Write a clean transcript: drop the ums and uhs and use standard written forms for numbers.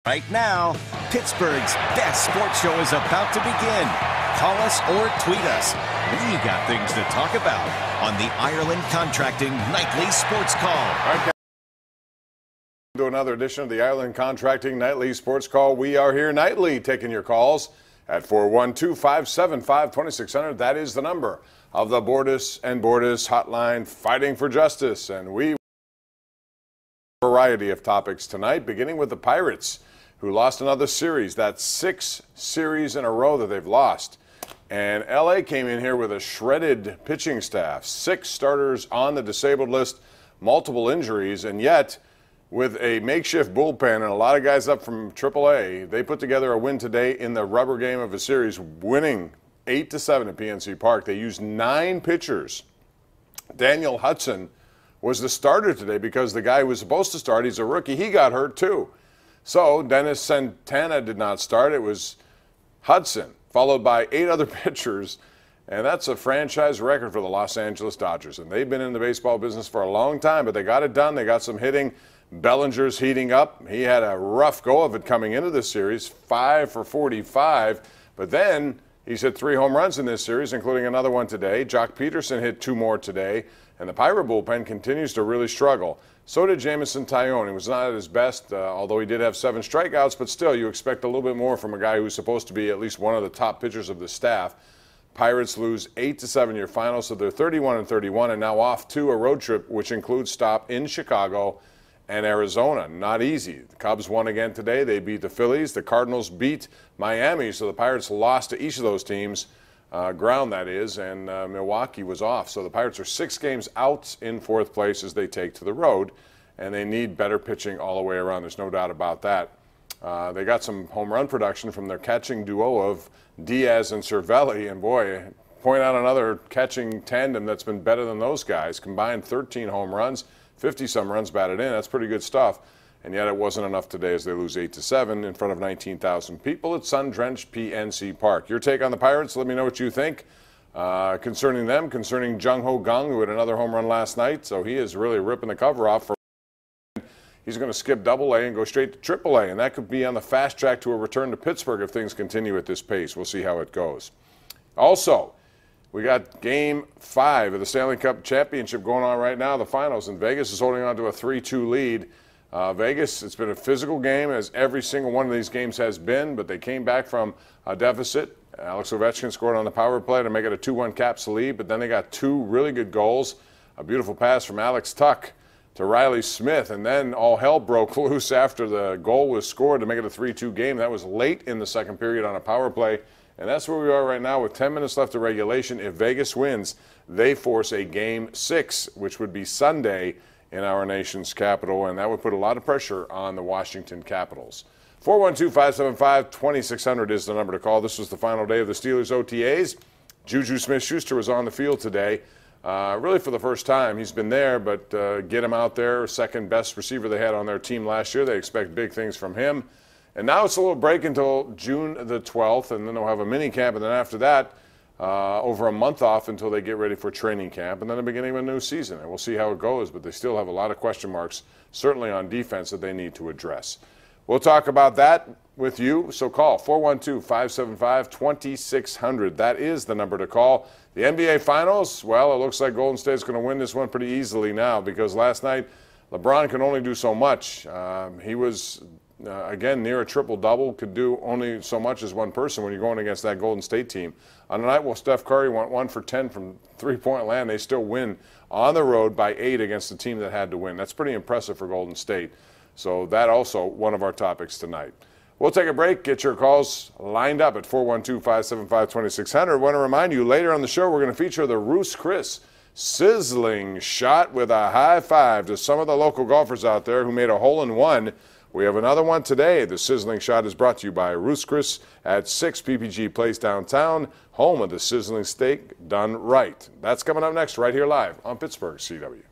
Right now, Pittsburgh's best sports show is about to begin. Call us or tweet us. We got things to talk about on the Ireland Contracting Nightly Sports Call. Okay. To another edition of the Ireland Contracting Nightly Sports Call. We are here nightly taking your calls at 412-575-2600. That is the number of the Bordas and Bordas hotline, fighting for justice. And we have a variety of topics tonight, beginning with the Pirates, who lost another series. That's 6 series in a row that they've lost. And LA came in here with a shredded pitching staff, 6 starters on the disabled list, multiple injuries, and yet with a makeshift bullpen and a lot of guys up from AAA, they put together a win today in the rubber game of a series, winning 8-7 at PNC Park. They used 9 pitchers. Daniel Hudson was the starter today because the guy who was supposed to start, he's a rookie, he got hurt too. So Dennis Santana did not start. It was Hudson, followed by 8 other pitchers, and that's a franchise record for the Los Angeles Dodgers. And they've been in the baseball business for a long time, but they got it done. They got some hitting. Bellinger's heating up. He had a rough go of it coming into this series, 5 for 45, but then he's hit 3 home runs in this series, including another one today. Jock Peterson hit 2 more today, and the Pirate bullpen continues to really struggle. So did Jameson Taillon. He was not at his best, although he did have 7 strikeouts, but still you expect a little bit more from a guy who's supposed to be at least one of the top pitchers of the staff. Pirates lose 8-7 your final, so they're 31-31 and now off to a road trip, which includes stop in Chicago and Arizona. Not easy. The Cubs won again today. They beat the Phillies. The Cardinals beat Miami, so the Pirates lost to each of those teams, ground that is, and Milwaukee was off. So the Pirates are 6 games out in 4th place as they take to the road, and they need better pitching all the way around. There's no doubt about that. They got some home run production from their catching duo of Diaz and Cervelli, and boy, point out another catching tandem that's been better than those guys. Combined 13 home runs, 50-some runs batted in. That's pretty good stuff. And yet it wasn't enough today as they lose 8-7 in front of 19,000 people at sun-drenched PNC Park. Your take on the Pirates? Let me know what you think concerning them, concerning Jung Ho Kang, who had another home run last night. So he is really ripping the cover off. He's going to skip Double-A and go straight to Triple-A, and that could be on the fast track to a return to Pittsburgh if things continue at this pace. We'll see how it goes. Also, we got Game 5 of the Stanley Cup Championship going on right now, the finals, and Vegas is holding on to a 3-2 lead. Vegas, it's been a physical game, as every single one of these games has been, but they came back from a deficit. Alex Ovechkin scored on the power play to make it a 2-1 Caps lead, but then they got 2 really good goals. A beautiful pass from Alex Tuch to Riley Smith, and then all hell broke loose after the goal was scored to make it a 3-2 game. That was late in the second period on a power play. And that's where we are right now with 10 minutes left of regulation. If Vegas wins, they force a Game 6, which would be Sunday in our nation's capital, and that would put a lot of pressure on the Washington Capitals. 412-575-2600 is the number to call. This was the final day of the Steelers OTAs. Juju Smith-Schuster was on the field today. Really for the first time. He's been there, but get him out there. Second best receiver they had on their team last year. They expect big things from him. And now it's a little break until June the 12th, and then they'll have a mini camp, and then after that, over a month off until they get ready for training camp, and then the beginning of a new season. And we'll see how it goes, but they still have a lot of question marks, certainly on defense, that they need to address. We'll talk about that with you, so call 412-575-2600. That is the number to call. The NBA Finals, well, it looks like Golden State's going to win this one pretty easily now, because last night LeBron can only do so much. He was again, near a triple-double, could do only so much as one person when you're going against that Golden State team. On a night where Steph Curry went 1 for 10 from three-point land, they still win on the road by 8 against the team that had to win. That's pretty impressive for Golden State. So that also one of our topics tonight. We'll take a break. Get your calls lined up at 412-575-2600. I want to remind you, later on the show, we're going to feature the Roos Chris sizzling shot with a high five to some of the local golfers out there who made a hole-in-one. We have another one today. The sizzling shot is brought to you by Roos Chris at 6 PPG Place downtown, home of the sizzling steak done right. That's coming up next right here live on Pittsburgh CW.